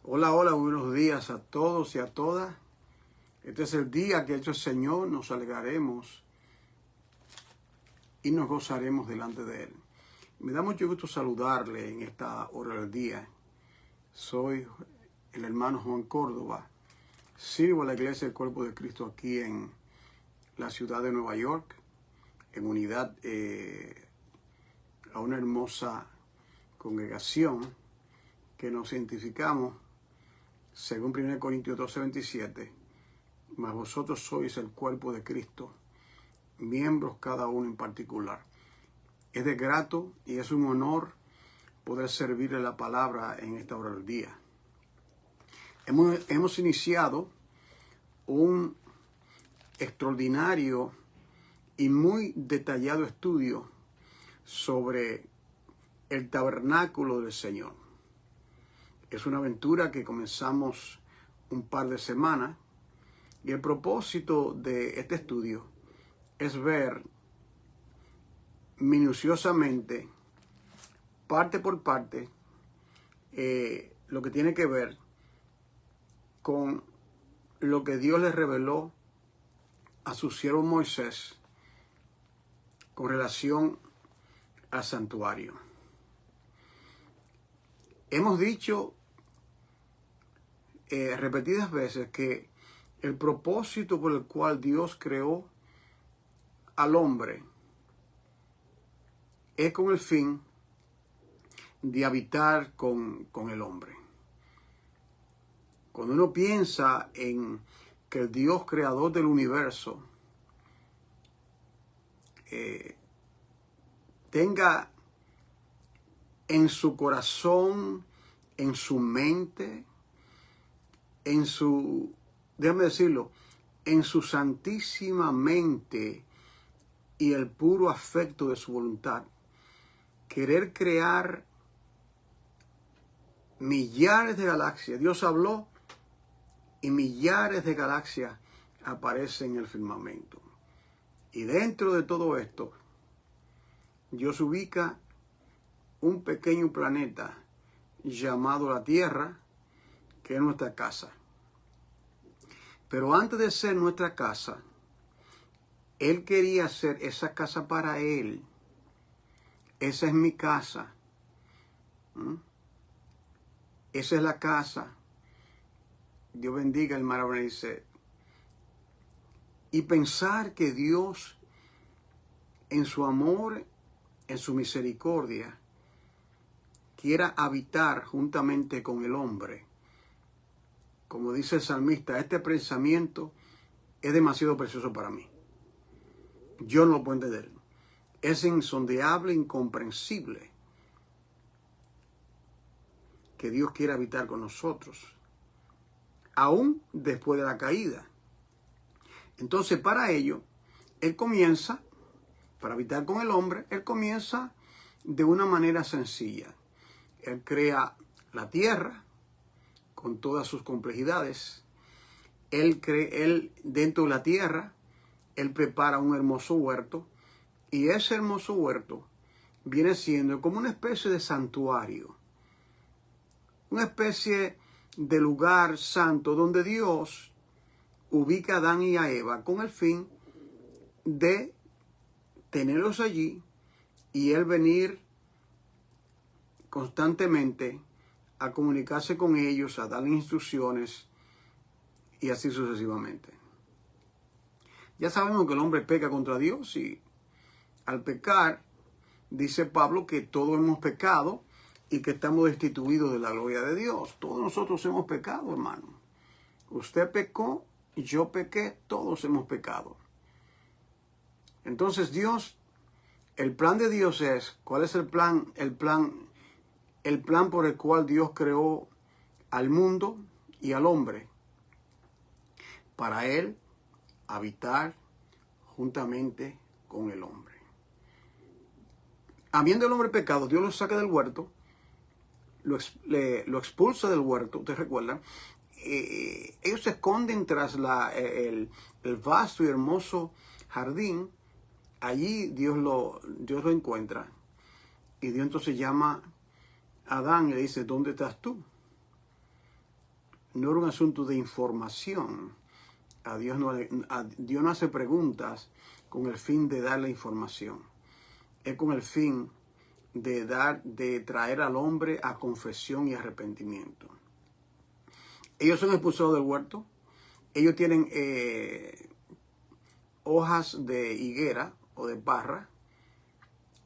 Hola, hola, buenos días a todos y a todas. Este es el día que ha hecho el Señor, nos alegraremos y nos gozaremos delante de Él. Me da mucho gusto saludarle en esta hora del día. Soy el hermano Juan Córdoba. Sirvo a la Iglesia del Cuerpo de Cristo aquí en la ciudad de Nueva York, en unidad a una hermosa congregación que nos identificamos según 1 Corintios 12:27, mas vosotros sois el cuerpo de Cristo, miembros cada uno en particular. Es de grato y es un honor poder servirle la palabra en esta hora del día. Hemos iniciado un extraordinario y muy detallado estudio sobre el tabernáculo del Señor. Es una aventura que comenzamos un par de semanas y el propósito de este estudio es ver minuciosamente, parte por parte, lo que tiene que ver con lo que Dios le reveló a su siervo Moisés con relación al santuario. Hemos dicho repetidas veces que el propósito por el cual Dios creó al hombre es con el fin de habitar con el hombre. Cuando uno piensa en que el Dios creador del universo tenga en su corazón, en su mente, en su, déjame decirlo, en su santísima mente y el puro afecto de su voluntad, querer crear millares de galaxias. Dios habló y millares de galaxias aparecen en el firmamento. Y dentro de todo esto, Dios ubica un pequeño planeta llamado la Tierra, que es nuestra casa. Pero antes de ser nuestra casa, Él quería hacer esa casa para Él. Esa es mi casa. Esa es la casa. Dios bendiga el mar Benedicet. Y pensar que Dios, en su amor, en su misericordia, quiera habitar juntamente con el hombre. Como dice el salmista, este pensamiento es demasiado precioso para mí. Yo no lo puedo entender. Es insondeable, incomprensible que Dios quiera habitar con nosotros, aún después de la caída. Entonces, para ello, Él comienza, para habitar con el hombre, Él comienza de una manera sencilla. Él crea la tierra con todas sus complejidades. Él dentro de la tierra, Él prepara un hermoso huerto, y ese hermoso huerto viene siendo como una especie de santuario, una especie de lugar santo donde Dios ubica a Adán y a Eva con el fin de tenerlos allí y Él venir constantemente a comunicarse con ellos, a darles instrucciones y así sucesivamente. Ya sabemos que el hombre peca contra Dios y al pecar, dice Pablo que todos hemos pecado y que estamos destituidos de la gloria de Dios. Todos nosotros hemos pecado, hermano. Usted pecó, yo pequé, todos hemos pecado. Entonces Dios, el plan de Dios es, ¿cuál es el plan? El plan por el cual Dios creó al mundo y al hombre, para Él habitar juntamente con el hombre. Habiendo el hombre pecado, Dios lo saca del huerto, lo expulsa del huerto, ¿ustedes recuerdan? Ellos se esconden tras el vasto y hermoso jardín. Allí Dios lo encuentra. Y Dios entonces llama a Adán y le dice, ¿dónde estás tú? no era un asunto de información. Dios no hace preguntas con el fin de dar la información. Es con el fin de traer al hombre a confesión y arrepentimiento. Ellos son expulsados del huerto. Ellos tienen hojas de higuera o de parra.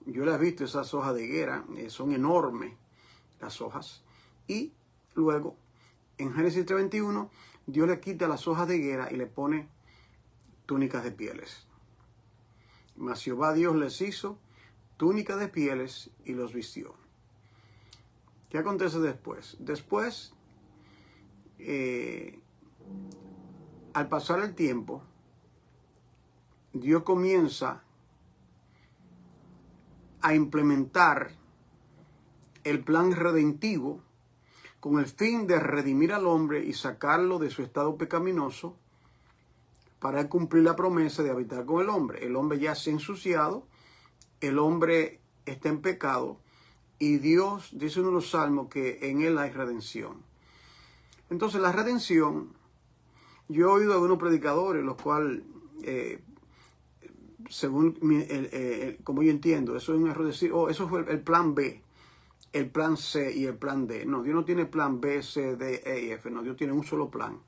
Yo las he visto, esas hojas de higuera, son enormes las hojas. Y luego, en Génesis 3:21, Dios le quita las hojas de higuera y le pone túnicas de pieles. Mas Jehová Dios les hizo túnicas de pieles y los vistió. ¿Qué acontece después? Después, al pasar el tiempo, Dios comienza a implementar el plan redentivo con el fin de redimir al hombre y sacarlo de su estado pecaminoso para cumplir la promesa de habitar con el hombre. El hombre ya se ha ensuciado, el hombre está en pecado y Dios, dice uno de los salmos, que en él hay redención. Entonces la redención, yo he oído a algunos predicadores, los cuales, según como yo entiendo, eso es un error decir, eso fue el plan B, el plan C y el plan D. No, Dios no tiene plan B, C, D, E y F, no, Dios tiene un solo plan.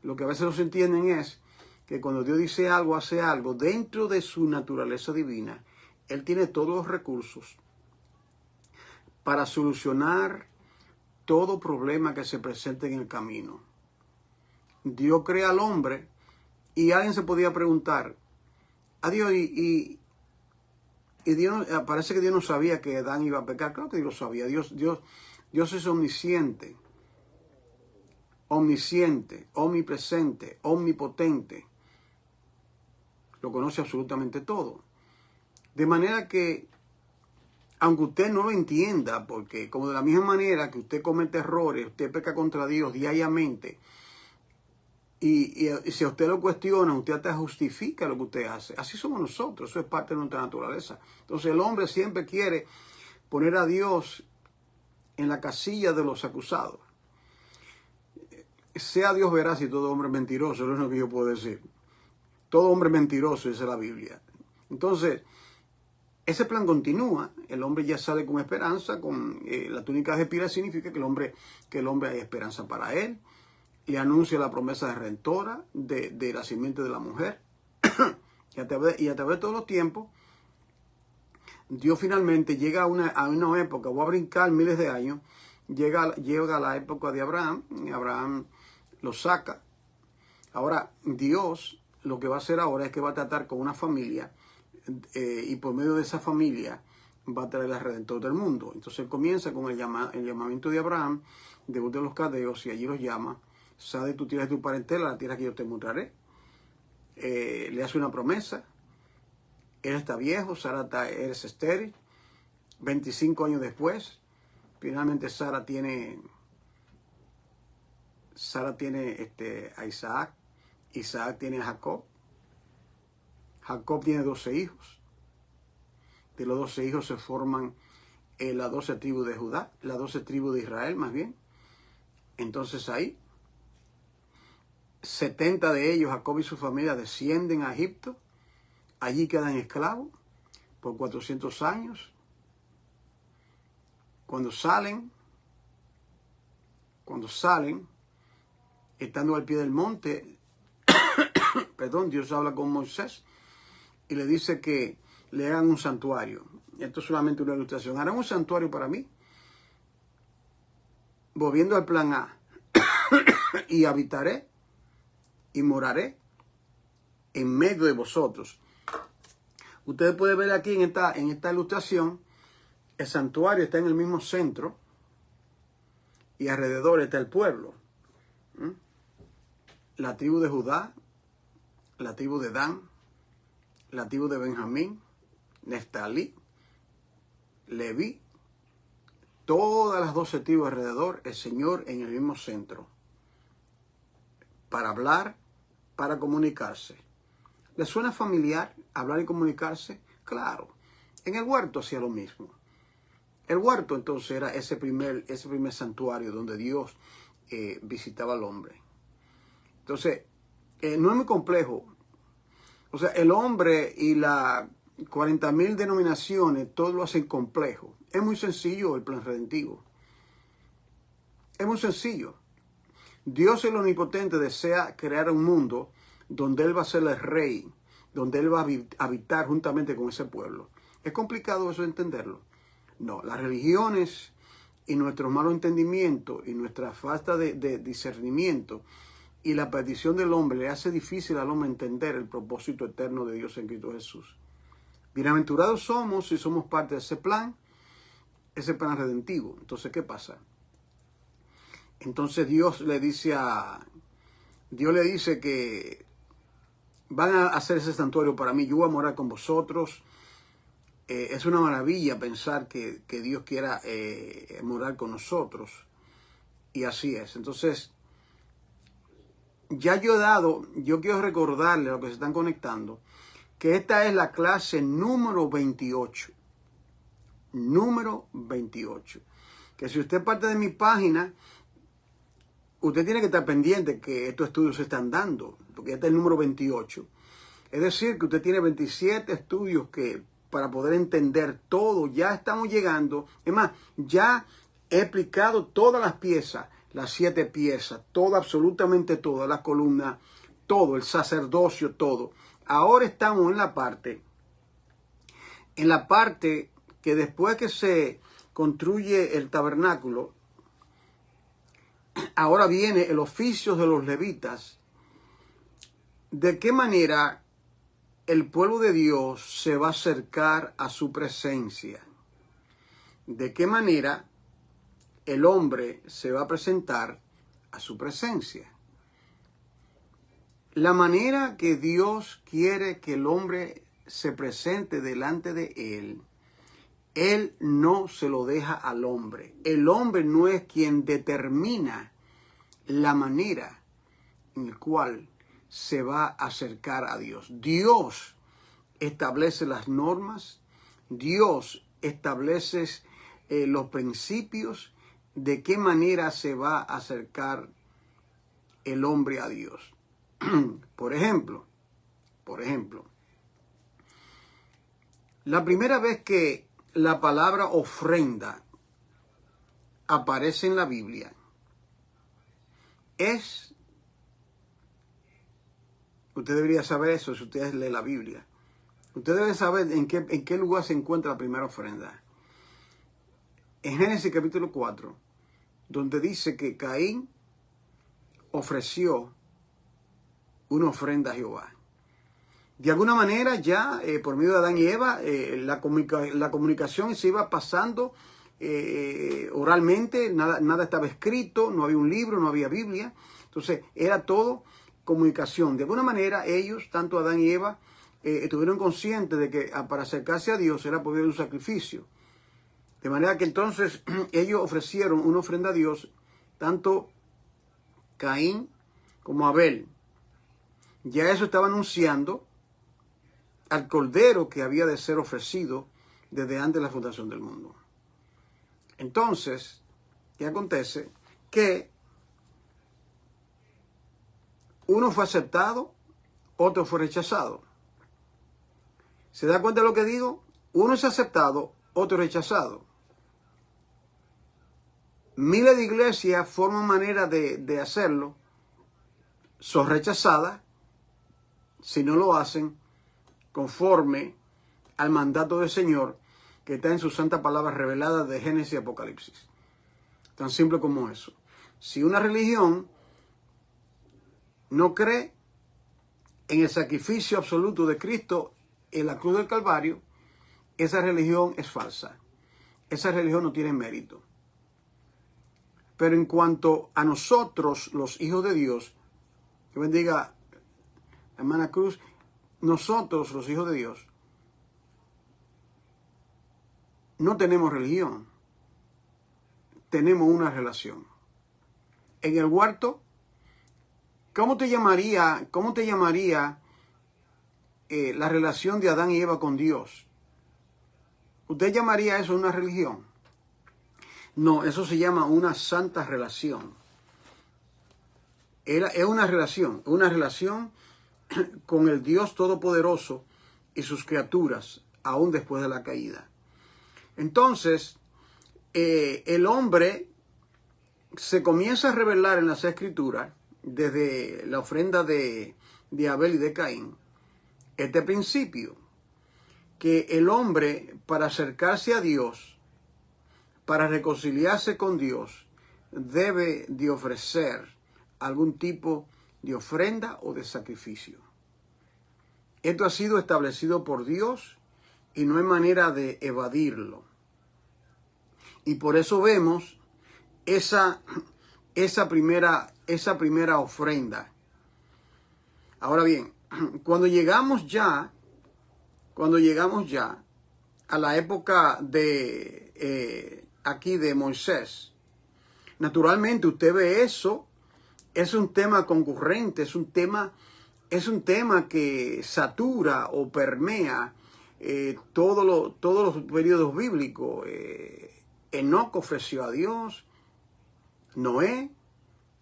Lo que a veces no se entienden es que cuando Dios dice algo, hace algo, dentro de su naturaleza divina, Él tiene todos los recursos para solucionar todo problema que se presente en el camino. Dios crea al hombre y alguien se podía preguntar, Dios, y Dios, parece que Dios no sabía que Adán iba a pecar. Claro que Dios lo sabía. Dios es omnisciente, omnipresente, omnipotente. Lo conoce absolutamente todo. De manera que, aunque usted no lo entienda, porque como de la misma manera que usted comete errores, usted peca contra Dios diariamente, y si a usted lo cuestiona, usted hasta justifica lo que usted hace. Así somos nosotros, eso es parte de nuestra naturaleza. Entonces el hombre siempre quiere poner a Dios en la casilla de los acusados. Sea Dios veraz y todo hombre mentiroso, eso es lo que yo puedo decir. Todo hombre mentiroso, dice la Biblia. Entonces, ese plan continúa, el hombre ya sale con esperanza, con la túnica de pieles significa que el hombre hay esperanza para él. Le anuncia la promesa de redentora de la simiente de la mujer. y a través de todos los tiempos, Dios finalmente llega a una época, voy a brincar miles de años, llega a la época de Abraham, y Abraham lo saca. Ahora, Dios lo que va a hacer ahora es que va a tratar con una familia, y por medio de esa familia va a traer al Redentor del mundo. Entonces él comienza con el llamamiento de Abraham, de Ur de los Caldeos, y allí los llama. Sal de tu tierra y tu parentela, la tierra que yo te mostraré. Le hace una promesa. Él está viejo, Sara es estéril. 25 años después, finalmente Sara tiene a Isaac. Isaac tiene a Jacob. Jacob tiene 12 hijos. De los 12 hijos se forman las 12 tribus de Judá, las 12 tribus de Israel más bien. Entonces ahí 70 de ellos, Jacob y su familia, descienden a Egipto. Allí quedan esclavos por 400 años. Cuando salen, estando al pie del monte, Dios habla con Moisés y le dice que le hagan un santuario. Esto es solamente una ilustración. Harán un santuario para mí. Volviendo al plan A. Y habitaré y moraré en medio de vosotros. Ustedes pueden ver aquí en esta ilustración, el santuario está en el mismo centro y alrededor está el pueblo. La tribu de Judá, la tribu de Dan, la tribu de Benjamín, Neftalí, Leví, todas las 12 tribus alrededor, el Señor en el mismo centro. Para hablar, para comunicarse. ¿Les suena familiar hablar y comunicarse? Claro. En el huerto hacía lo mismo. El huerto entonces era ese primer santuario donde Dios visitaba al hombre. Entonces, no es muy complejo. O sea, el hombre y las 40,000 denominaciones, todo lo hacen complejo. Es muy sencillo el plan redentivo. Es muy sencillo. Dios el Omnipotente desea crear un mundo donde Él va a ser el rey, donde Él va a habitar juntamente con ese pueblo. ¿Es complicado eso de entenderlo? No, las religiones y nuestro malo entendimiento y nuestra falta de discernimiento y la perdición del hombre le hace difícil al hombre entender el propósito eterno de Dios en Cristo Jesús. Bienaventurados somos si somos parte de ese plan redentivo. Entonces, ¿qué pasa? Entonces Dios le dice que van a hacer ese santuario para mí, yo voy a morar con vosotros. Es una maravilla pensar que Dios quiera morar con nosotros. Y así es. Entonces, yo quiero recordarle a los que se están conectando, que esta es la clase número 28. Número 28. Que si usted parte de mi página, usted tiene que estar pendiente que estos estudios se están dando, porque este es el número 28. Es decir, que usted tiene 27 estudios que para poder entender todo, ya estamos llegando. Es más, ya he explicado todas las piezas, las 7 piezas, todo, absolutamente todo, la columna, todo, el sacerdocio, todo. Ahora estamos en la parte que después que se construye el tabernáculo, ahora viene el oficio de los levitas. ¿De qué manera el pueblo de Dios se va a acercar a su presencia? ¿De qué manera el hombre se va a presentar a su presencia? La manera que Dios quiere que el hombre se presente delante de Él no se lo deja al hombre. El hombre no es quien determina la manera en la cual se va a acercar a Dios. Dios establece las normas, Dios establece los principios de qué manera se va a acercar el hombre a Dios. Por ejemplo, la primera vez que la palabra ofrenda aparece en la Biblia usted debería saber eso si usted lee la Biblia. Usted debe saber en qué lugar se encuentra la primera ofrenda. En Génesis capítulo 4, donde dice que Caín ofreció una ofrenda a Jehová. De alguna manera ya por medio de Adán y Eva la comunicación se iba pasando oralmente, nada estaba escrito, no había un libro, no había Biblia. Entonces era todo comunicación. De alguna manera ellos, tanto Adán y Eva, estuvieron conscientes de que para acercarse a Dios era por medio de un sacrificio. De manera que entonces ellos ofrecieron una ofrenda a Dios, tanto Caín como Abel. Ya eso estaba anunciando al cordero que había de ser ofrecido desde antes de la fundación del mundo. Entonces, ¿qué acontece? Que uno fue aceptado, otro fue rechazado. ¿Se da cuenta de lo que digo? Uno es aceptado, otro rechazado. Miles de iglesias forman manera de hacerlo, son rechazadas si no lo hacen conforme al mandato del Señor que está en su santa palabra revelada de Génesis y Apocalipsis. Tan simple como eso. Si una religión no cree en el sacrificio absoluto de Cristo en la cruz del Calvario, esa religión es falsa. Esa religión no tiene mérito. Pero en cuanto a nosotros, los hijos de Dios, que bendiga hermana Cruz, nosotros, los hijos de Dios, no tenemos religión, tenemos una relación. En el huerto, ¿cómo te llamaría la relación de Adán y Eva con Dios? ¿Usted llamaría eso una religión? No, eso se llama una santa relación. Es una relación con el Dios Todopoderoso y sus criaturas, aún después de la caída. Entonces, el hombre se comienza a revelar en las Escrituras, desde la ofrenda de Abel y de Caín, este principio, que el hombre, para acercarse a Dios, para reconciliarse con Dios, debe de ofrecer algún tipo de ofrenda o de sacrificio. Esto ha sido establecido por Dios y no hay manera de evadirlo. Y por eso vemos esa primera ofrenda. Ahora bien, cuando llegamos ya a la época de aquí de Moisés, naturalmente usted ve eso, es un tema concurrente, es un tema que satura o permea todos los periodos bíblicos. Enoc ofreció a Dios, Noé,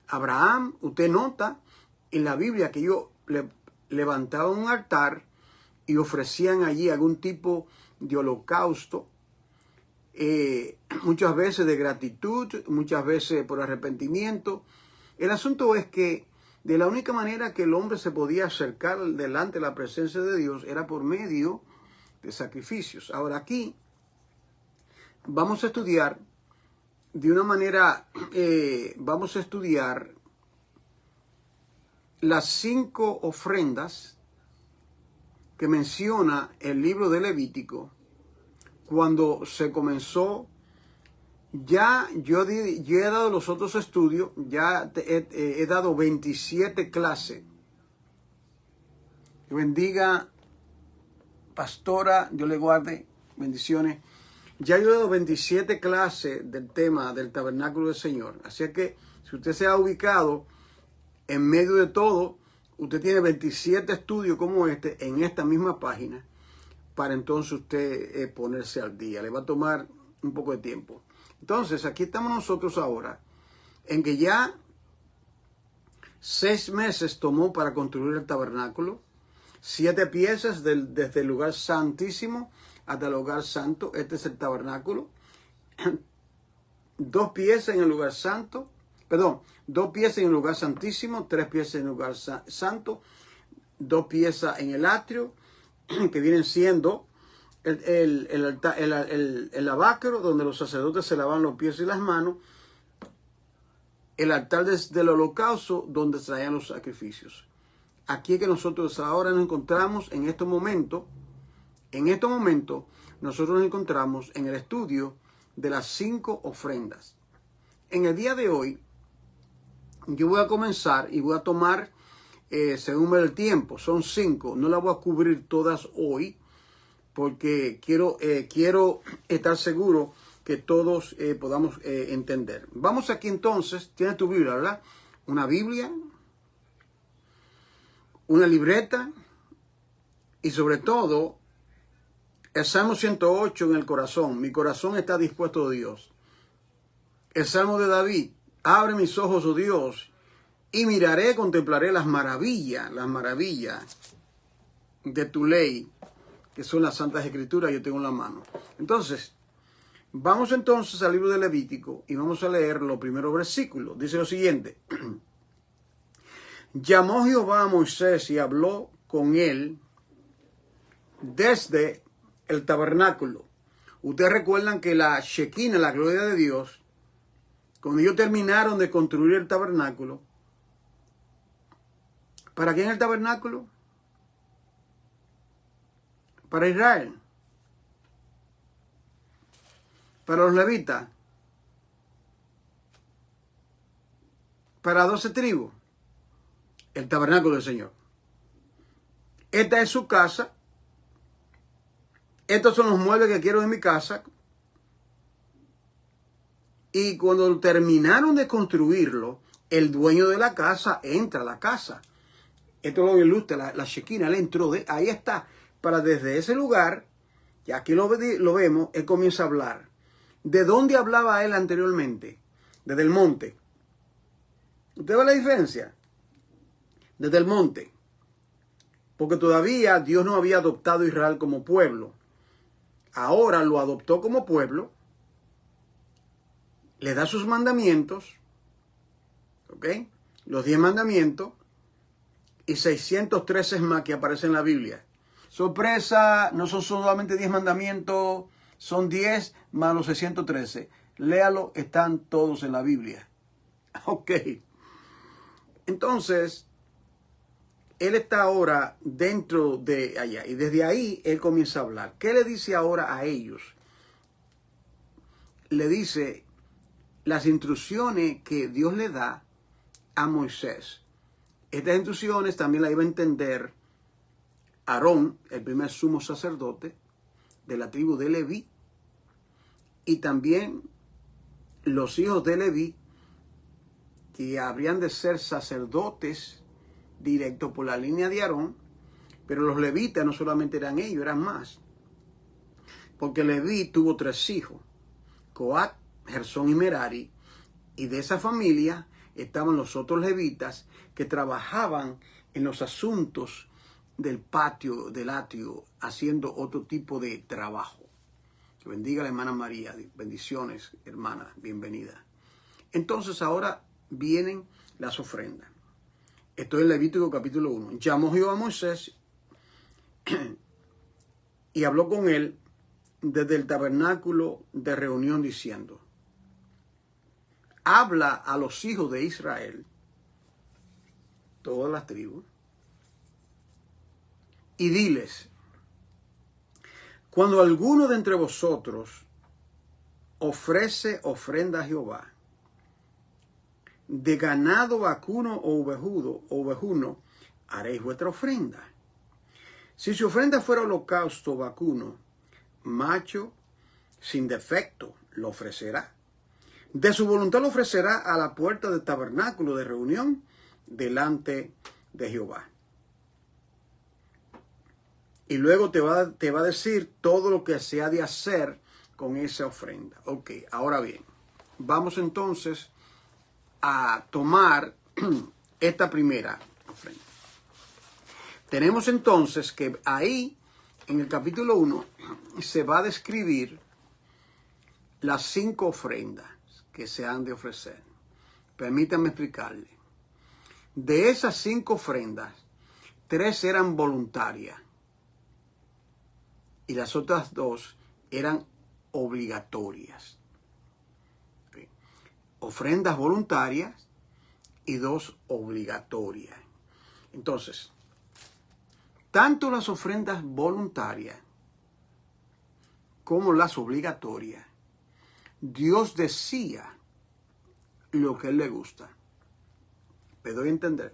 Abraham. Usted nota en la Biblia que ellos levantaban un altar y ofrecían allí algún tipo de holocausto, muchas veces de gratitud, muchas veces por arrepentimiento. El asunto es que de la única manera que el hombre se podía acercar delante de la presencia de Dios era por medio de sacrificios. Ahora aquí vamos a estudiar de una manera, vamos a estudiar las 5 ofrendas que menciona el libro de Levítico cuando se comenzó. Ya yo he dado los otros estudios, ya he dado 27 clases. Que bendiga, pastora, Dios le guarde, bendiciones. Ya he dado 27 clases del tema del tabernáculo del Señor. Así que si usted se ha ubicado en medio de todo, usted tiene 27 estudios como este en esta misma página para entonces usted ponerse al día. Le va a tomar un poco de tiempo. Entonces, aquí estamos nosotros ahora, en que ya 6 meses tomó para construir el tabernáculo, 7 piezas desde el lugar santísimo hasta el lugar santo. Este es el tabernáculo. 2 piezas en el lugar santo, 2 piezas en el lugar santísimo, 3 piezas en el lugar santo, 2 piezas en el atrio, que vienen siendo el lavacro, donde los sacerdotes se lavan los pies y las manos, el altar del holocausto, donde se traían los sacrificios. Aquí es que nosotros ahora nos encontramos en estos momentos. Nosotros nos encontramos en el estudio de las 5 ofrendas. En el día de hoy, yo voy a comenzar y voy a tomar, según el tiempo, son 5. No las voy a cubrir todas hoy, porque quiero estar seguro que todos podamos entender. Vamos aquí entonces, tienes tu Biblia, ¿verdad? Una Biblia, una libreta y sobre todo el Salmo 108 en el corazón. Mi corazón está dispuesto a Dios. El Salmo de David, abre mis ojos, oh Dios, y miraré, contemplaré las maravillas de tu ley, que son las Santas Escrituras, yo tengo en la mano. Entonces, vamos entonces al libro de Levítico y vamos a leer los primeros versículos. Dice lo siguiente. Llamó Jehová a Moisés y habló con él desde el tabernáculo. Ustedes recuerdan que la Shekinah, la gloria de Dios, cuando ellos terminaron de construir el tabernáculo, ¿para quién el tabernáculo? Para Israel. Para los levitas. Para 12 tribus. El tabernáculo del Señor. Esta es su casa. Estos son los muebles que quiero en mi casa. Y cuando terminaron de construirlo, el dueño de la casa entra a la casa. Esto lo ilustra la Shekinah. Él entró. Ahí está. Para desde ese lugar, y aquí lo vemos, él comienza a hablar. ¿De dónde hablaba él anteriormente? Desde el monte. ¿Usted ve la diferencia? desde el monte, porque todavía Dios no había adoptado a Israel como pueblo. Ahora lo adoptó como pueblo, le da sus mandamientos, ¿ok? Los 10 mandamientos y 613 más que aparecen en la Biblia. Sorpresa, no son solamente 10 mandamientos, son 10 más los 613. Léalo, están todos en la Biblia. Ok. Entonces, él está ahora dentro de allá y desde ahí él comienza a hablar. ¿Qué le dice ahora a ellos? Le dice las instrucciones que Dios le da a Moisés. Estas instrucciones también las iba a entender Aarón, el primer sumo sacerdote de la tribu de Leví, y también los hijos de Leví, que habrían de ser sacerdotes directos por la línea de Aarón, pero los levitas no solamente eran ellos, eran más. Porque Leví tuvo 3 hijos, Coat, Gersón y Merari, y de esa familia estaban los otros levitas que trabajaban en los asuntos del patio, del atrio, haciendo otro tipo de trabajo. Que bendiga a la hermana María. Bendiciones, hermana, bienvenida. Entonces ahora vienen las ofrendas. Esto es Levítico capítulo 1. Llamó Jehová a Moisés y habló con él desde el tabernáculo de reunión diciendo: habla a los hijos de Israel, todas las tribus, y diles: cuando alguno de entre vosotros ofrece ofrenda a Jehová, de ganado vacuno o ovejuno, haréis vuestra ofrenda. Si su ofrenda fuera holocausto vacuno, macho, sin defecto, lo ofrecerá. De su voluntad lo ofrecerá a la puerta del tabernáculo de reunión delante de Jehová. Y luego te va a decir todo lo que se ha de hacer con esa ofrenda. Ok, ahora bien, vamos entonces a tomar esta primera ofrenda. Tenemos entonces que ahí, en el capítulo 1, se va a describir las 5 ofrendas que se han de ofrecer. Permítanme explicarle. De esas 5 ofrendas, 3 eran voluntarias y las otras 2 eran obligatorias. ¿Okay? Ofrendas voluntarias y 2 obligatorias. Entonces, tanto las ofrendas voluntarias como las obligatorias, Dios decía lo que a él le gusta. ¿Me doy a entender?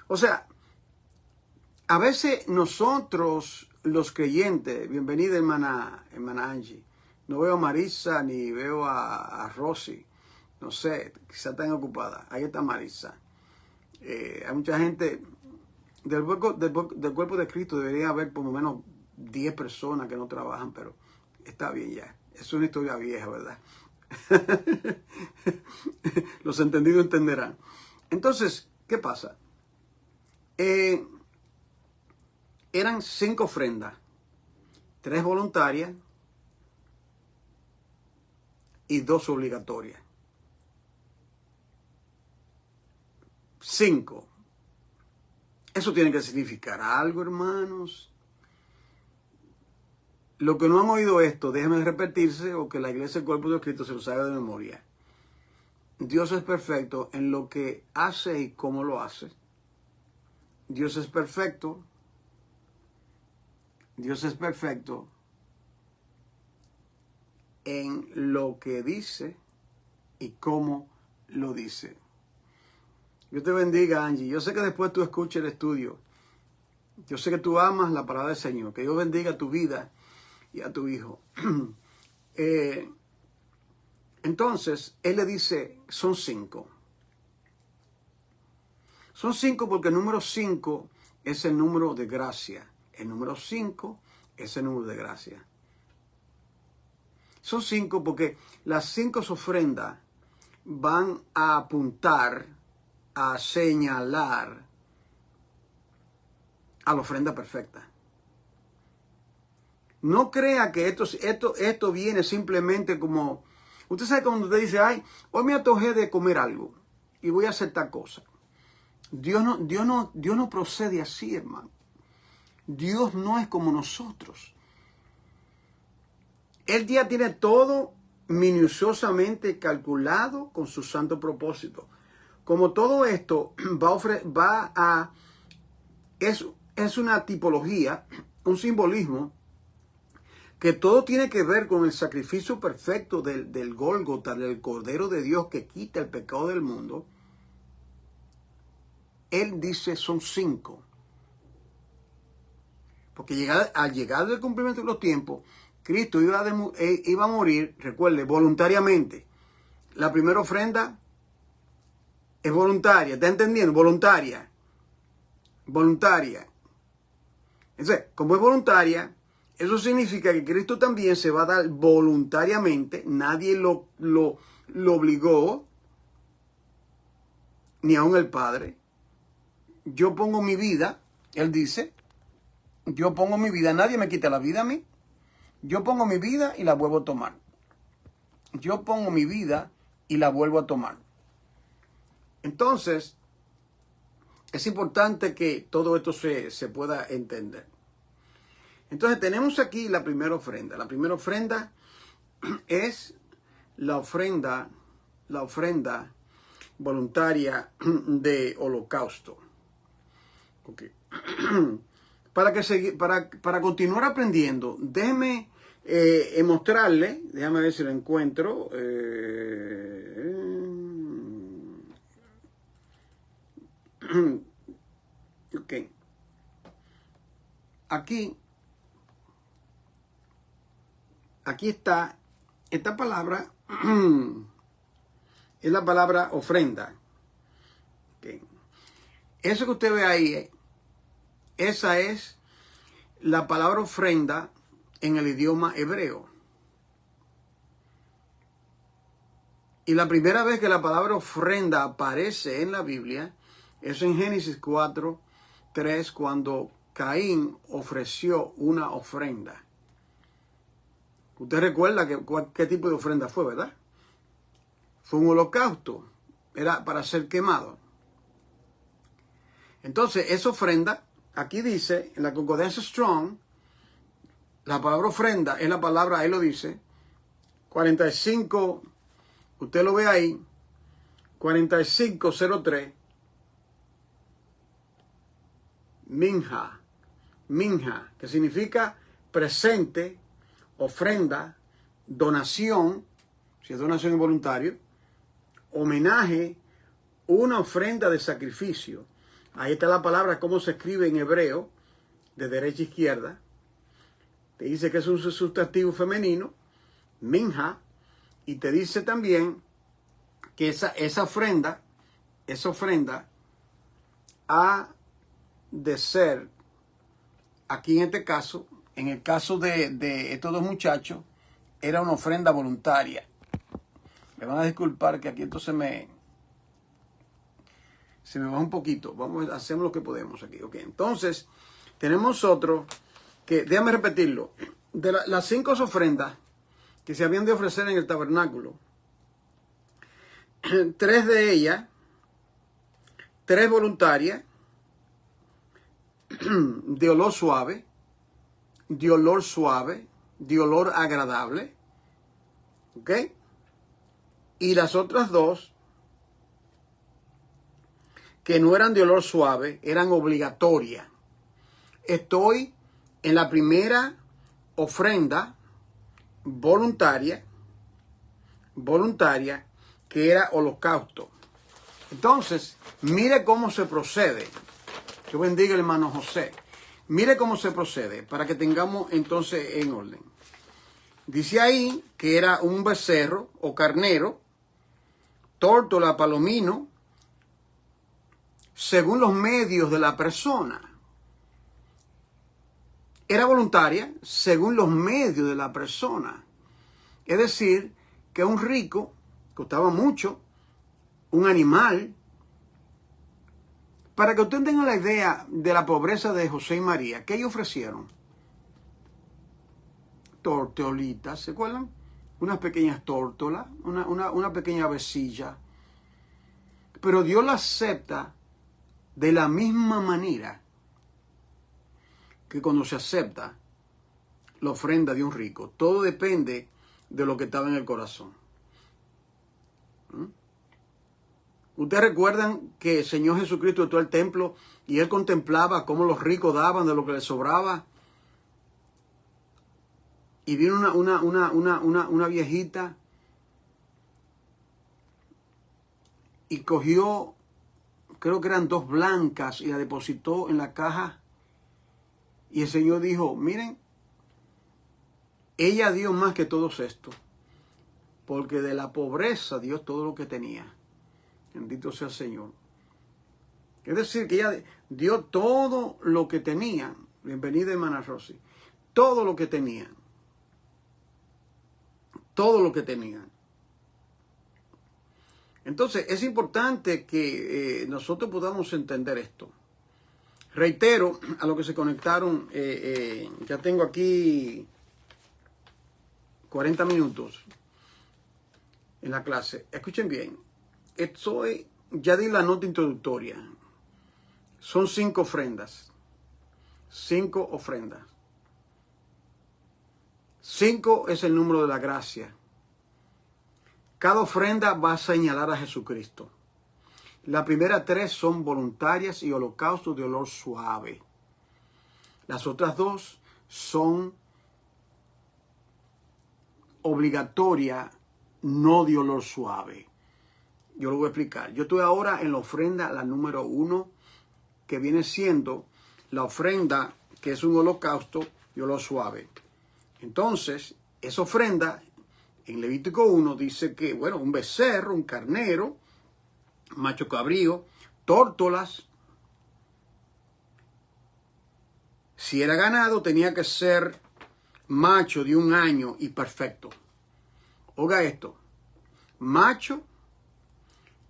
O sea, a veces nosotros, los creyentes, bienvenida hermana Angie, no veo a Marisa ni veo a Rosy, no sé, quizá están ocupadas. Ahí está Marisa. Hay mucha gente del cuerpo de Cristo, debería haber por lo menos 10 personas que no trabajan, pero está bien ya. Es una historia vieja, ¿verdad? Los entendidos entenderán. Entonces, ¿qué pasa? Eran 5 ofrendas, 3 voluntarias y 2 obligatorias. 5. Eso tiene que significar algo, hermanos. Lo que no han oído esto, déjenme repetirse, o que la iglesia del cuerpo de Cristo se lo sabe de memoria. Dios es perfecto en lo que hace y cómo lo hace. Dios es perfecto. Dios es perfecto en lo que dice y cómo lo dice. Dios te bendiga, Angie. Yo sé que después tú escuches el estudio. Yo sé que tú amas la palabra del Señor. Que Dios bendiga tu vida y a tu hijo. Entonces, él le dice, son 5. Son 5 porque el número 5 es el número de gracia. El número 5 es el número de gracia. Son 5 porque las 5 ofrendas van a apuntar a señalar a la ofrenda perfecta. No crea que esto viene simplemente como... Usted sabe cuando usted dice, ay, hoy me antojé de comer algo y voy a hacer tal cosa. Dios no procede así, hermano. Dios no es como nosotros. Él ya tiene todo minuciosamente calculado con su santo propósito. Como todo esto es una tipología, un simbolismo, que todo tiene que ver con el sacrificio perfecto del Gólgota, del Cordero de Dios que quita el pecado del mundo. Él dice son 5. Porque al llegar del cumplimiento de los tiempos, Cristo iba a morir, recuerde, voluntariamente. La primera ofrenda es voluntaria, ¿está entendiendo? Voluntaria. Entonces, como es voluntaria, eso significa que Cristo también se va a dar voluntariamente. Nadie lo obligó, ni aun el Padre. Yo pongo mi vida, Él dice, yo pongo mi vida, nadie me quita la vida a mí. Yo pongo mi vida y la vuelvo a tomar. Yo pongo mi vida y la vuelvo a tomar. Entonces, es importante que todo esto se pueda entender. Entonces, tenemos aquí la primera ofrenda. La primera ofrenda es la ofrenda voluntaria de holocausto. Okay. Para continuar aprendiendo, déjeme mostrarle, déjame ver si lo encuentro. Okay. Aquí está esta palabra, es la palabra ofrenda. Okay. Eso que usted ve ahí, esa es la palabra ofrenda en el idioma hebreo. Y la primera vez que la palabra ofrenda aparece en la Biblia es en Génesis 4:3, cuando Caín ofreció una ofrenda. Usted recuerda qué tipo de ofrenda fue, ¿verdad? Fue un holocausto. Era para ser quemado. Entonces, esa ofrenda, aquí dice, en la concordancia Strong, la palabra ofrenda es la palabra, ahí lo dice, 45, usted lo ve ahí, 4503, minja, que significa presente, ofrenda, donación, si es donación involuntaria, homenaje, una ofrenda de sacrificio. Ahí está la palabra, cómo se escribe en hebreo, de derecha a izquierda. Te dice que es un sustantivo femenino, minja, y te dice también que esa ofrenda ha de ser, aquí en este caso, en el caso de estos dos muchachos, era una ofrenda voluntaria. Me van a disculpar que aquí esto se me va un poquito. Hacemos lo que podemos aquí. Okay. Entonces, tenemos otro que, déjame repetirlo, de las 5 ofrendas que se habían de ofrecer en el tabernáculo, 3 de ellas, 3 voluntarias, de olor suave, de olor agradable, ¿ok? Y las otras 2, que no eran de olor suave, eran obligatorias. Estoy en la primera ofrenda voluntaria, que era holocausto. Entonces, mire cómo se procede. Que bendiga el hermano José. Mire cómo se procede para que tengamos entonces en orden. Dice ahí que era un becerro o carnero, tórtola, palomino, según los medios de la persona. Era voluntaria según los medios de la persona. Es decir, que un rico costaba mucho, un animal Para que usted tenga la idea de la pobreza de José y María, ¿qué ellos ofrecieron? Tortolitas, ¿se acuerdan? Unas pequeñas tórtolas, una pequeña avecilla. Pero Dios la acepta de la misma manera que cuando se acepta la ofrenda de un rico. Todo depende de lo que estaba en el corazón. Ustedes recuerdan que el Señor Jesucristo entró al templo y Él contemplaba cómo los ricos daban de lo que les sobraba. Y vino una viejita y cogió, creo que eran 2 blancas, y la depositó en la caja. Y el Señor dijo, miren, ella dio más que todos estos, porque de la pobreza dio todo lo que tenía. Bendito sea el Señor. Es decir, que ella dio todo lo que tenía. Bienvenida, hermana Rosy. Todo lo que tenía. Todo lo que tenía. Entonces, es importante que nosotros podamos entender esto. Reitero a los que se conectaron, ya tengo aquí 40 minutos en la clase. Escuchen bien, ya di la nota introductoria. Son 5 ofrendas. 5 ofrendas. 5 es el número de la gracia. Cada ofrenda va a señalar a Jesucristo. Las primeras 3 son voluntarias y holocaustos de olor suave. Las otras 2 son obligatorias, no de olor suave. Yo lo voy a explicar. Yo estoy ahora en la ofrenda, la número 1, que viene siendo la ofrenda que es un holocausto de olor suave. Entonces, esa ofrenda en Levítico 1 dice que, bueno, un becerro, un carnero, macho cabrío, tórtolas. Si era ganado, tenía que ser macho de 1 año y perfecto. Oiga esto, macho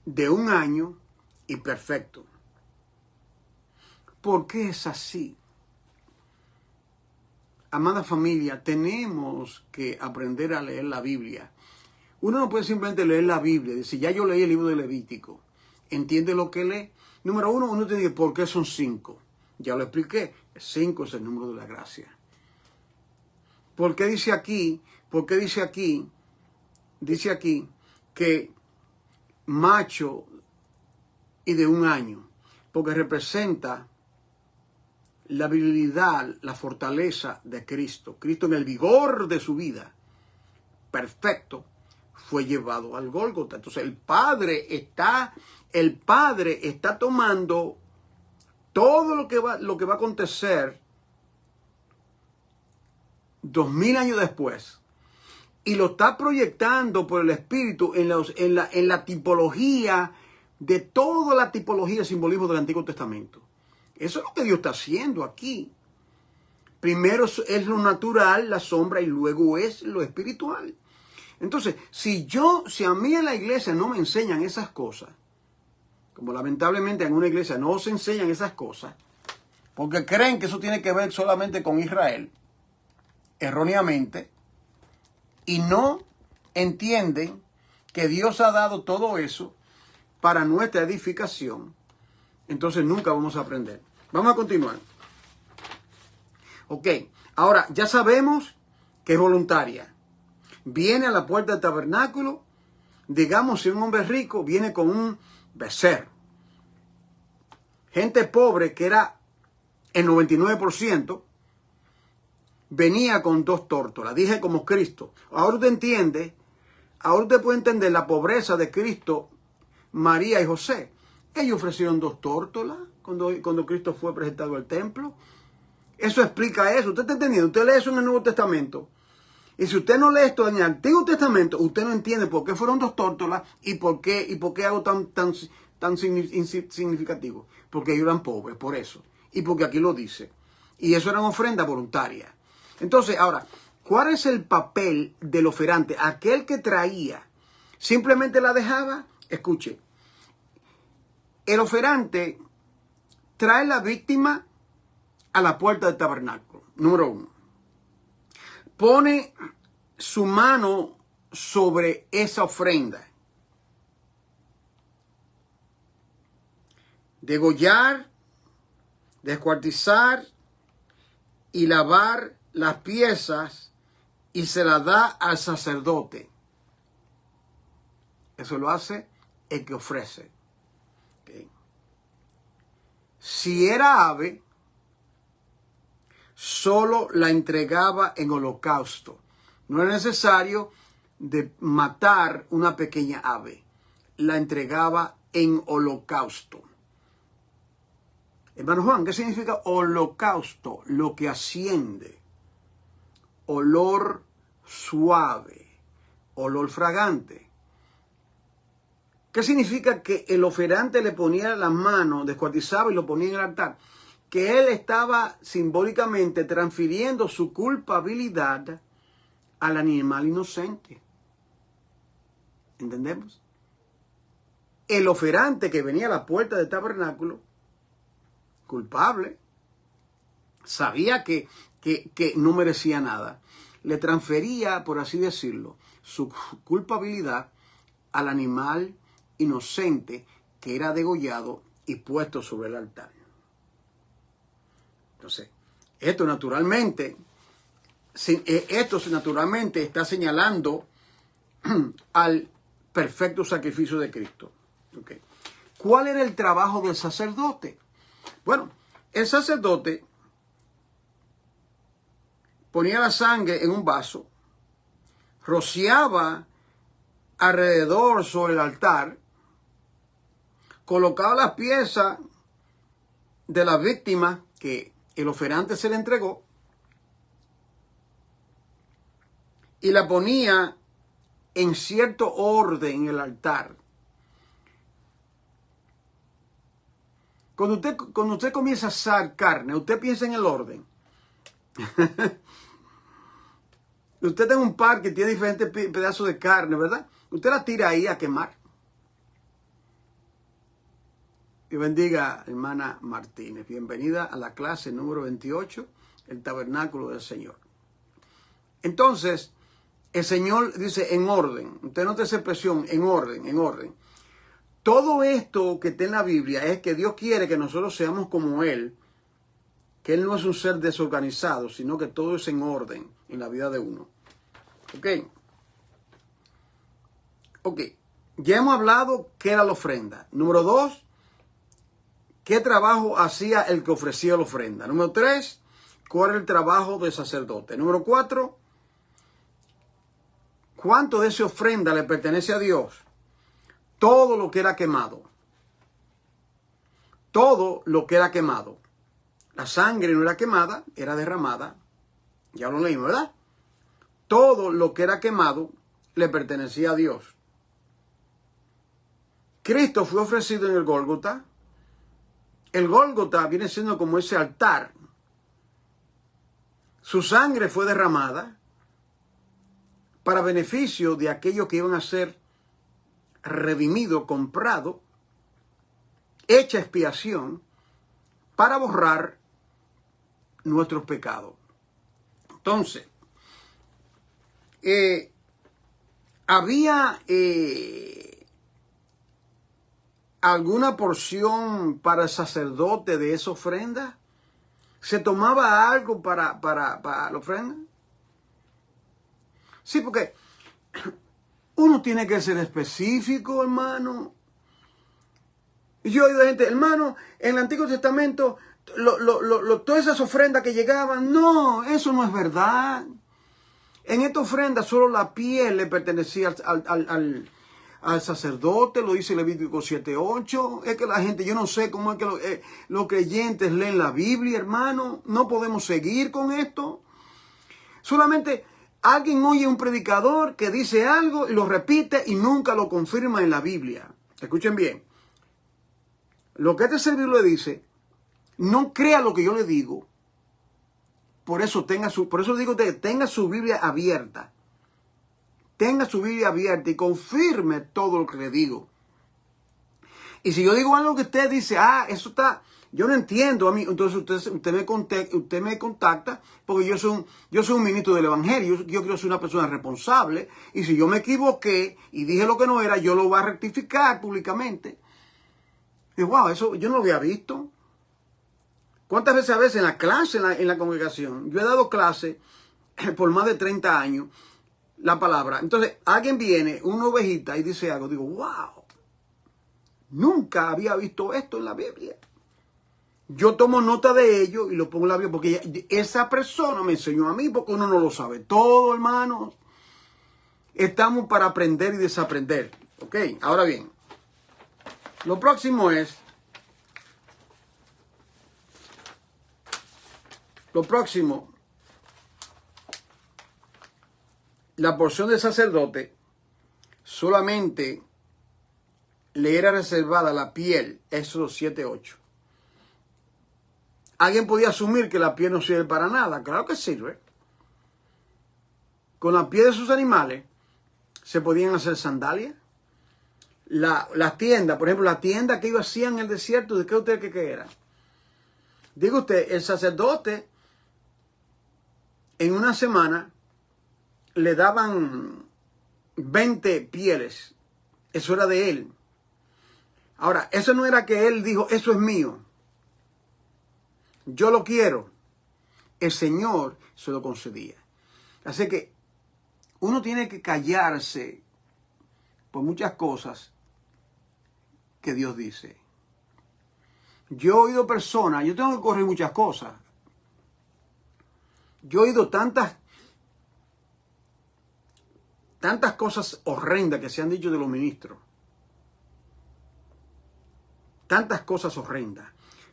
de 1 año y perfecto. ¿Por qué es así? Amada familia, tenemos que aprender a leer la Biblia. Uno no puede simplemente leer la Biblia y decir, ya yo leí el libro de Levítico. ¿Entiende lo que lee? Número 1, uno te dice, ¿por qué son 5? Ya lo expliqué. 5 es el número de la gracia. ¿Por qué dice aquí? ¿Por qué dice aquí? Dice aquí que macho y de 1 año. Porque representa la virilidad, la fortaleza de Cristo. Cristo en el vigor de su vida, perfecto, fue llevado al Gólgota. Entonces el Padre está tomando todo lo que va a acontecer 2000 años después y lo está proyectando por el Espíritu en la tipología de toda la tipología de simbolismo del Antiguo Testamento. Eso es lo que Dios está haciendo aquí. Primero es lo natural, la sombra, y luego es lo espiritual. Entonces, si a mí en la iglesia no me enseñan esas cosas, como lamentablemente en una iglesia no se enseñan esas cosas, porque creen que eso tiene que ver solamente con Israel, erróneamente, y no entienden que Dios ha dado todo eso para nuestra edificación, entonces nunca vamos a aprender. Vamos a continuar. Ok, ahora ya sabemos que es voluntaria. Viene a la puerta del tabernáculo, digamos, si un hombre rico viene con un becerro. Gente pobre, que era el 99%, venía con 2 tórtolas. Dije como Cristo. Ahora usted entiende, ahora usted puede entender la pobreza de Cristo, María y José. Ellos ofrecieron 2 tórtolas cuando Cristo fue presentado al templo. Eso explica eso. ¿Usted está entendiendo? Usted lee eso en el Nuevo Testamento. Y si usted no lee esto en el Antiguo Testamento, usted no entiende por qué fueron 2 tórtolas y por qué algo tan significativo. Porque ellos eran pobres, por eso. Y porque aquí lo dice. Y eso era una ofrenda voluntaria. Entonces, ahora, ¿cuál es el papel del oferante? Aquel que traía, simplemente la dejaba. Escuche, el oferante trae la víctima a la puerta del tabernáculo. Número 1. Pone su mano sobre esa ofrenda. Degollar, descuartizar y lavar las piezas y se las da al sacerdote. Eso lo hace el que ofrece. Okay. Si era ave, solo la entregaba en holocausto. No era necesario de matar una pequeña ave. La entregaba en holocausto. Hermano Juan, ¿qué significa holocausto? Lo que asciende. Olor suave. Olor fragante. ¿Qué significa que el oferante le ponía las manos, descuartizaba y lo ponía en el altar? Que él estaba simbólicamente transfiriendo su culpabilidad al animal inocente. ¿Entendemos? El oferante que venía a la puerta del tabernáculo, culpable, sabía que no merecía nada. Le transfería, por así decirlo, su culpabilidad al animal inocente que era degollado y puesto sobre el altar. Entonces, esto naturalmente está señalando al perfecto sacrificio de Cristo. Okay. ¿Cuál era el trabajo del sacerdote? Bueno, el sacerdote ponía la sangre en un vaso, rociaba alrededor sobre el altar, colocaba las piezas de la víctima que el oferante se le entregó y la ponía en cierto orden en el altar. Cuando usted comienza a asar carne, usted piensa en el orden. Usted tiene un par que tiene diferentes pedazos de carne, ¿verdad? Usted la tira ahí a quemar. Y bendiga, hermana Martínez. Bienvenida a la clase número 28, el tabernáculo del Señor. Entonces, el Señor dice en orden. Usted nota esa expresión, en orden, en orden. Todo esto que está en la Biblia es que Dios quiere que nosotros seamos como Él, que Él no es un ser desorganizado, sino que todo es en orden en la vida de uno. Ok. Ya hemos hablado qué era la ofrenda. Número 2, qué trabajo hacía el que ofrecía la ofrenda. Número 3, cuál era el trabajo del sacerdote. Número 4, cuánto de esa ofrenda le pertenece a Dios. Todo lo que era quemado. Todo lo que era quemado. La sangre no era quemada, era derramada. Ya lo leímos, ¿verdad? Todo lo que era quemado le pertenecía a Dios. Cristo fue ofrecido en el Gólgota. El Gólgota viene siendo como ese altar. Su sangre fue derramada para beneficio de aquellos que iban a ser redimidos, comprados, hecha expiación para borrar nuestros pecados. Entonces, había alguna porción para el sacerdote de esa ofrenda. ¿Se tomaba algo para la ofrenda? Sí, porque uno tiene que ser específico, hermano. Y yo he oído gente, hermano, en el Antiguo Testamento, todas esas ofrendas que llegaban, no, eso no es verdad. En esta ofrenda solo la piel le pertenecía al sacerdote, lo dice Levítico 7:8. Es que la gente, yo no sé cómo es que los creyentes leen la Biblia, hermano. No podemos seguir con esto. Solamente alguien oye un predicador que dice algo y lo repite y nunca lo confirma en la Biblia. Escuchen bien. Lo que este servidor le dice, no crea lo que yo le digo. Por eso digo que tenga su Biblia abierta. Tenga su Biblia abierta y confirme todo lo que le digo. Y si yo digo algo que usted dice, eso está, Yo no entiendo a mí. Entonces usted me contacta porque yo soy un ministro del Evangelio. Yo quiero ser una persona responsable. Y si yo me equivoqué y dije lo que no era, yo lo voy a rectificar públicamente. Y wow, eso yo no lo había visto. ¿Cuántas veces en la clase, en la congregación? Yo he dado clase por más de 30 años, la palabra. Entonces, alguien viene, una ovejita, y dice algo. Digo, wow, nunca había visto esto en la Biblia. Yo tomo nota de ello y lo pongo en la Biblia, porque esa persona me enseñó a mí, porque uno no lo sabe todo, hermanos. Estamos para aprender y desaprender. ¿Ok? Ahora bien, lo próximo es... Lo próximo, la porción del sacerdote solamente le era reservada la piel, Éxodo 7:8. Alguien podía asumir que la piel no sirve para nada. Claro que sirve. Con la piel de sus animales se podían hacer sandalias. Las tiendas, por ejemplo, la tienda que ellos hacían en el desierto, ¿de qué usted cree que era? Diga usted, el sacerdote en una semana le daban 20 pieles. Eso era de él. Ahora, eso no era que él dijo, eso es mío. Yo lo quiero. El Señor se lo concedía. Así que uno tiene que callarse por muchas cosas que Dios dice. Yo he oído personas, yo tengo que correr muchas cosas. Yo he oído tantas cosas horrendas que se han dicho de los ministros. Tantas cosas horrendas.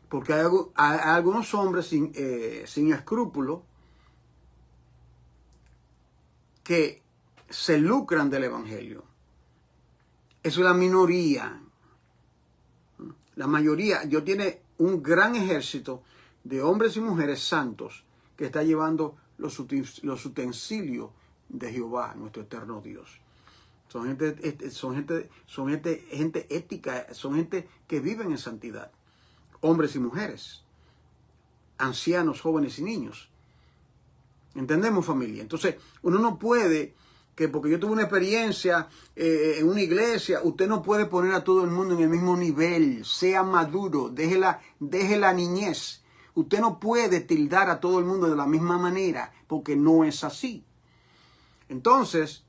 Porque hay algunos hombres sin escrúpulos que se lucran del Evangelio. Eso es la minoría. La mayoría, Dios tiene un gran ejército de hombres y mujeres santos que está llevando los utensilios de Jehová, nuestro eterno Dios. Son gente ética, son gente que viven en santidad. Hombres y mujeres, ancianos, jóvenes y niños. ¿Entendemos, familia? Entonces, uno no puede, que porque yo tuve una experiencia en una iglesia, usted no puede poner a todo el mundo en el mismo nivel. Sea maduro, deje la niñez. Usted no puede tildar a todo el mundo de la misma manera, porque no es así. Entonces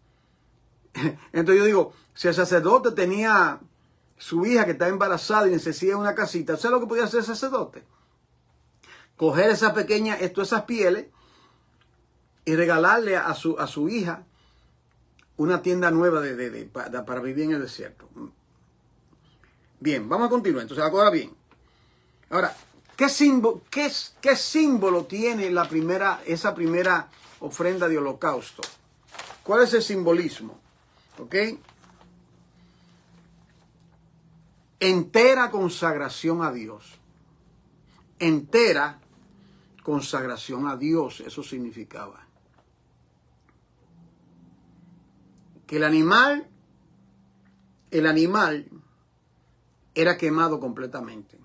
yo digo, si el sacerdote tenía su hija que está embarazada y necesita una casita, ¿sabe lo que podía hacer el sacerdote? Coger esas pieles y regalarle a su hija una tienda nueva para vivir en el desierto. Bien, vamos a continuar. Entonces, ahora bien. Ahora, ¿qué símbolo tiene esa primera ofrenda de holocausto? ¿Cuál es el simbolismo? ¿Ok? Entera consagración a Dios. Entera consagración a Dios, eso significaba. Que el animal era quemado completamente.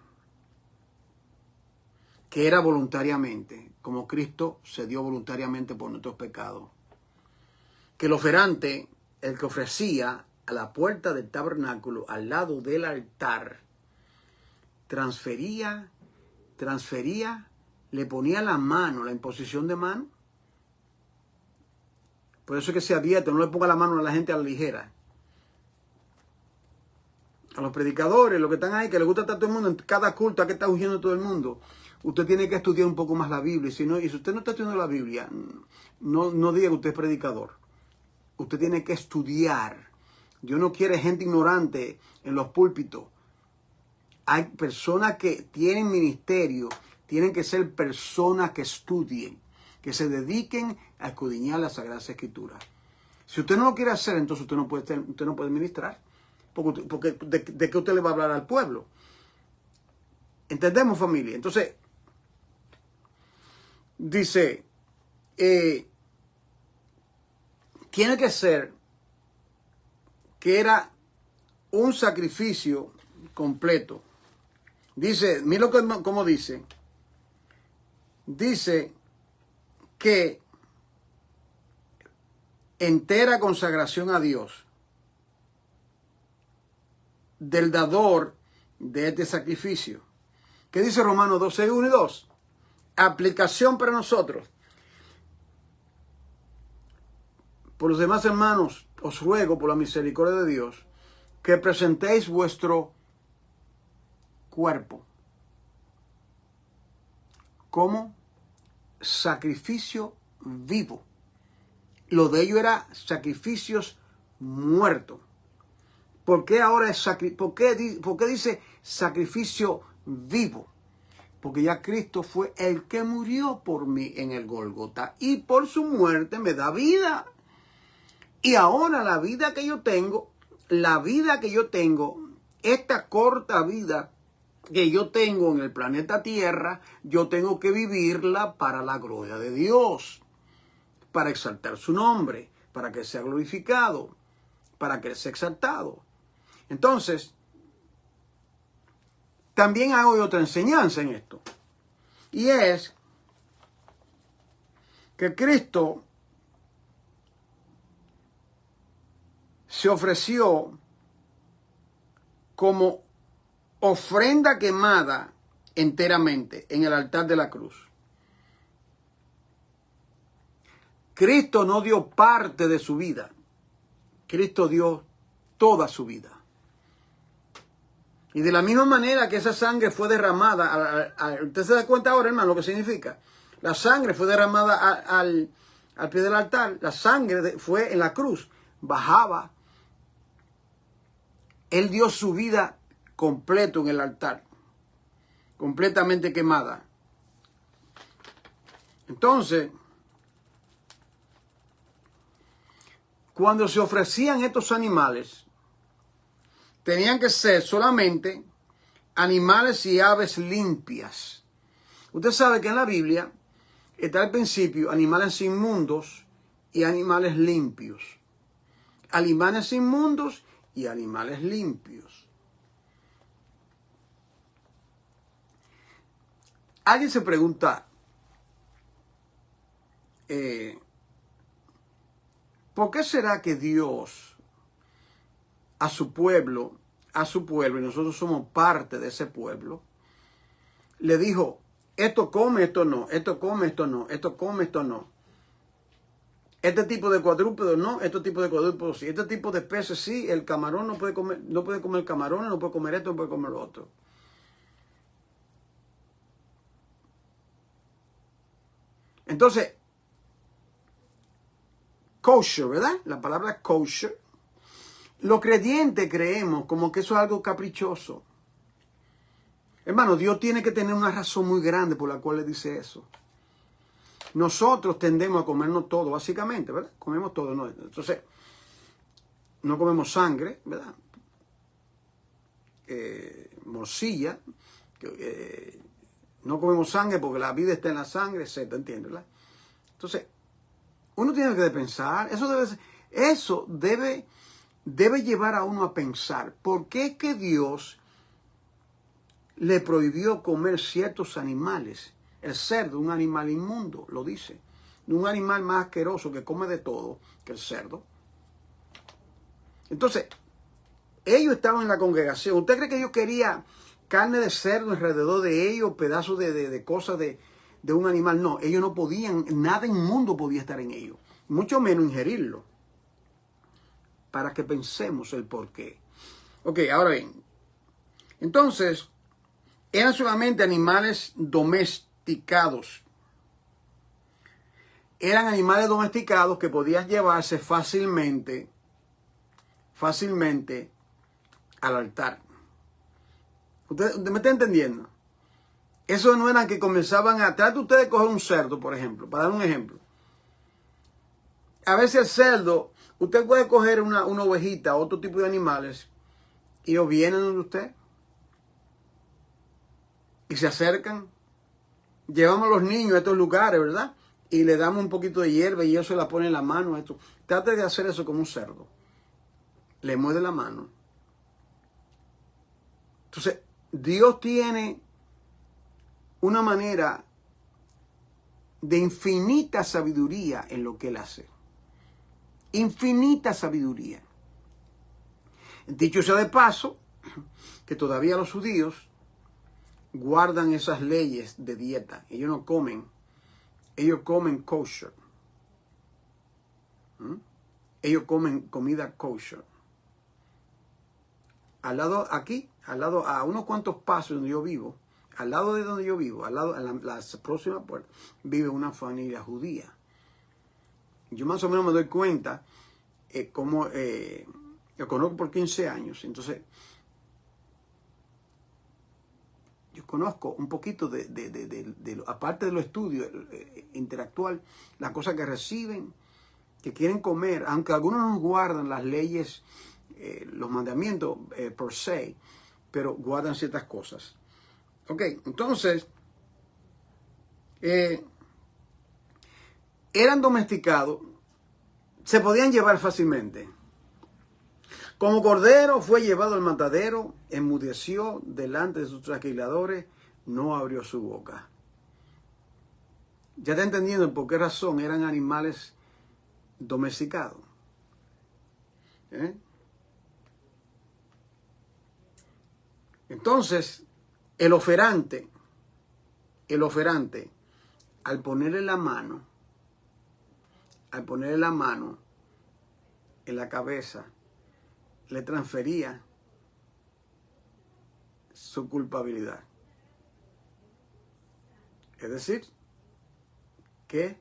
Que era voluntariamente, como Cristo se dio voluntariamente por nuestros pecados. Que el oferante, el que ofrecía a la puerta del tabernáculo, al lado del altar, transfería, le ponía la mano, la imposición de mano. Por eso es que se advierte, no le ponga la mano a la gente a la ligera. A los predicadores, los que están ahí, que les gusta estar todo el mundo, en cada culto, a que está huyendo todo el mundo. Usted tiene que estudiar un poco más la Biblia. Y si usted no está estudiando la Biblia, no diga que usted es predicador. Usted tiene que estudiar. Dios no quiere gente ignorante en los púlpitos. Hay personas que tienen ministerio, tienen que ser personas que estudien, que se dediquen a escudriñar las Sagradas Escrituras. Si usted no lo quiere hacer, entonces usted no puede ministrar. Porque ¿de qué usted le va a hablar al pueblo? ¿Entendemos, familia? Entonces, dice, tiene que ser que era un sacrificio completo, Dice, mira cómo dice. Dice que entera consagración a Dios del dador de este sacrificio. ¿Qué dice Romanos 12, 1 y 2? Aplicación para nosotros. Por los demás hermanos, os ruego por la misericordia de Dios que presentéis vuestro cuerpo como sacrificio vivo. Lo de ello era sacrificios muertos. ¿Por qué ahora es por qué dice sacrificio vivo? Porque ya Cristo fue el que murió por mí en el Gólgota y por su muerte me da vida. Y ahora la vida que yo tengo, esta corta vida que yo tengo en el planeta Tierra, yo tengo que vivirla para la gloria de Dios, para exaltar su nombre, para que sea glorificado, para que sea exaltado. Entonces, también hago otra enseñanza en esto, y es que Cristo se ofreció como ofrenda quemada enteramente en el altar de la cruz. Cristo no dio parte de su vida. Cristo dio toda su vida. Y de la misma manera que esa sangre fue derramada, ¿usted se da cuenta ahora, hermano, lo que significa? La sangre fue derramada al pie del altar. La sangre fue en la cruz. Bajaba. Él dio su vida completo en el altar, completamente quemada. Entonces, cuando se ofrecían estos animales, tenían que ser solamente animales y aves limpias. Usted sabe que en la Biblia está al principio animales inmundos y animales limpios. Animales inmundos y animales limpios. Alguien se pregunta, ¿por qué será que Dios a su pueblo, y nosotros somos parte de ese pueblo, le dijo, esto come, esto no, esto come, esto no, esto come, esto no? Este tipo de cuadrúpedos no, este tipo de cuadrúpedos sí, este tipo de peces sí, el camarón no puede comer camarones, no puede comer esto, no puede comer lo otro. Entonces, kosher, ¿verdad? La palabra kosher. Los creyentes creemos como que eso es algo caprichoso. Hermano, Dios tiene que tener una razón muy grande por la cual le dice eso. Nosotros tendemos a comernos todo, básicamente, ¿verdad? Comemos todo, ¿no? Entonces, no comemos sangre, ¿verdad? Morcilla. No comemos sangre porque la vida está en la sangre, etc. ¿Entiendes? ¿Verdad? Entonces, uno tiene que pensar, eso debe llevar a uno a pensar, ¿por qué es que Dios le prohibió comer ciertos animales? El cerdo, un animal inmundo, lo dice. Un animal más asqueroso que come de todo que el cerdo. Entonces, ellos estaban en la congregación. ¿Usted cree que ellos querían carne de cerdo alrededor de ellos, pedazos de cosas de un animal? No, ellos no podían, nada inmundo podía estar en ellos, mucho menos ingerirlo. Para que pensemos el por qué. Ok, ahora bien. Entonces, eran solamente animales domesticados. Eran animales domesticados que podían llevarse fácilmente al altar. ¿Usted me está entendiendo? Eso no eran que comenzaban a... Trate usted de coger un cerdo, por ejemplo, para dar un ejemplo. A veces el cerdo, usted puede coger una ovejita, otro tipo de animales, y ellos vienen donde usted y se acercan. Llevamos a los niños a estos lugares, ¿verdad? Y le damos un poquito de hierba y eso la pone en la mano. Esto. Trate de hacer eso como un cerdo. Le muerde la mano. Entonces, Dios tiene una manera de infinita sabiduría en lo que Él hace. Infinita sabiduría. Dicho sea de paso, que todavía los judíos guardan esas leyes de dieta. Ellos no comen, ellos comen kosher. Ellos comen comida kosher. Al lado, aquí, al lado, a unos cuantos pasos donde yo vivo, al lado de donde yo vivo, al lado, en la próxima puerta, vive una familia judía. Yo más o menos me doy cuenta cómo, yo conozco por 15 años, entonces yo conozco un poquito aparte de los estudios, interactual, las cosas que reciben, que quieren comer, aunque algunos no guardan las leyes, los mandamientos per se, pero guardan ciertas cosas. Ok, entonces, eran domesticados, se podían llevar fácilmente. Como cordero fue llevado al matadero, enmudeció delante de sus trasquiladores, no abrió su boca. Ya está entendiendo por qué razón eran animales domesticados. Entonces, el oferante, al ponerle la mano en la cabeza, le transfería su culpabilidad. Es decir, que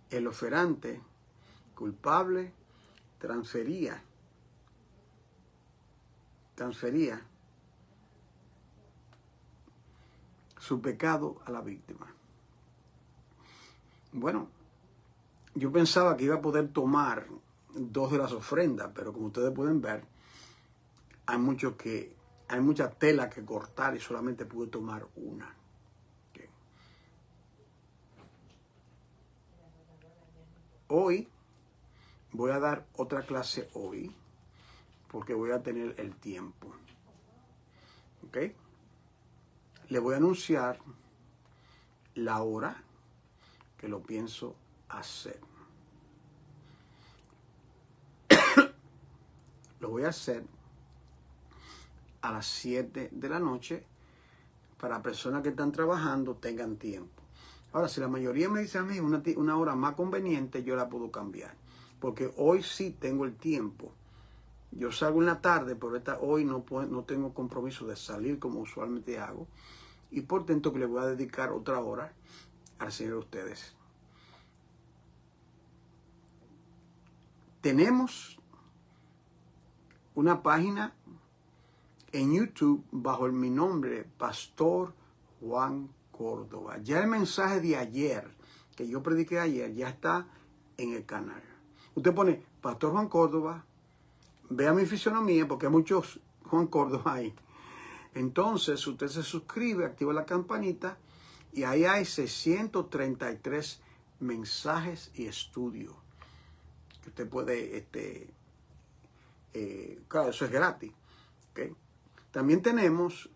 el oferante culpable transfería su pecado a la víctima. Bueno, yo pensaba que iba a poder tomar 2 de las ofrendas, pero como ustedes pueden ver, hay mucha tela que cortar y solamente pude tomar una. Okay. Hoy voy a dar otra clase hoy, porque voy a tener el tiempo. ¿Ok? Le voy a anunciar la hora que lo pienso hacer. Lo voy a hacer a las 7 de la noche para personas que están trabajando tengan tiempo. Ahora, si la mayoría me dice a mí una hora más conveniente, yo la puedo cambiar. Porque hoy sí tengo el tiempo. Yo salgo en la tarde, pero hoy no tengo compromiso de salir como usualmente hago. Y por tanto que le voy a dedicar otra hora al Señor de ustedes. Tenemos una página en YouTube bajo mi nombre, Pastor Juan Córdoba. Ya el mensaje de ayer, que yo prediqué ayer, ya está en el canal. Usted pone Pastor Juan Córdoba, vea mi fisonomía, porque hay muchos Juan Córdoba ahí. Entonces, usted se suscribe, activa la campanita, y ahí hay 633 mensajes y estudios que usted puede, claro, eso es gratis. ¿Okay? También tenemos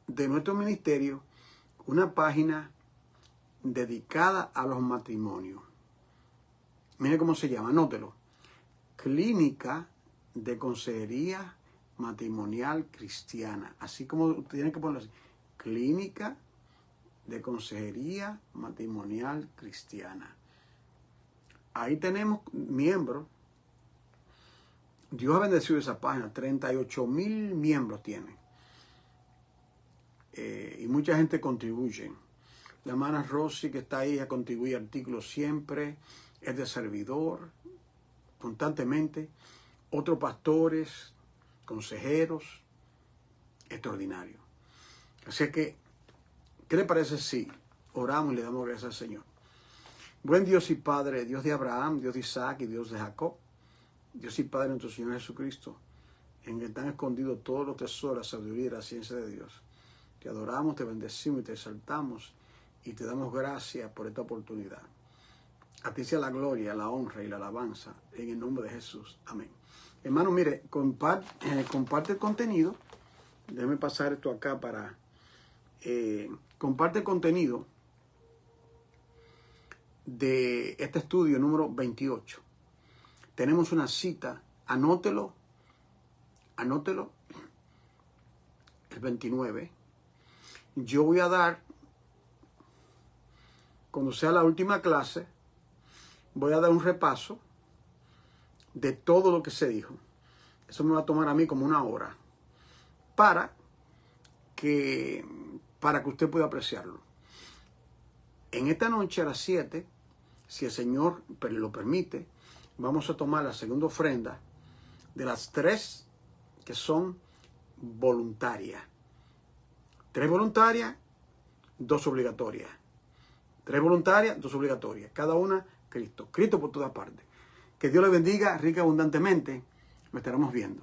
de nuestro ministerio una página dedicada a los matrimonios. Mire cómo se llama, anótelo. Clínica de Consejería Matrimonial Cristiana. Así como tienen que ponerlo así. Clínica de Consejería Matrimonial Cristiana. Ahí tenemos miembros. Dios ha bendecido esa página. 38,000 miembros tiene. Y mucha gente contribuye. La hermana Rosy, que está ahí, ella contribuye artículos siempre. Es de servidor, constantemente. Otros pastores, consejeros, extraordinarios. Así que, ¿qué le parece si oramos y le damos gracias al Señor? Buen Dios y Padre, Dios de Abraham, Dios de Isaac y Dios de Jacob, Dios y Padre de nuestro Señor Jesucristo, en que están escondidos todos los tesoros, la sabiduría y la ciencia de Dios. Te adoramos, te bendecimos y te exaltamos y te damos gracias por esta oportunidad. A ti sea la gloria, la honra y la alabanza en el nombre de Jesús. Amén. Hermano, mire, comparte el contenido. Déjeme pasar esto acá para... comparte el contenido de este estudio número 28. Tenemos una cita, anótelo, el 29. Yo voy a dar, cuando sea la última clase, voy a dar un repaso de todo lo que se dijo. Eso me va a tomar a mí como una hora para que usted pueda apreciarlo. En esta noche a las 7, si el Señor lo permite, vamos a tomar la segunda ofrenda de las 3 que son voluntarias. 3 voluntarias, 2 obligatorias. 3 voluntarias, 2 obligatorias. Cada una, Cristo. Cristo por todas partes. Que Dios le bendiga rica y abundantemente. Lo estaremos viendo.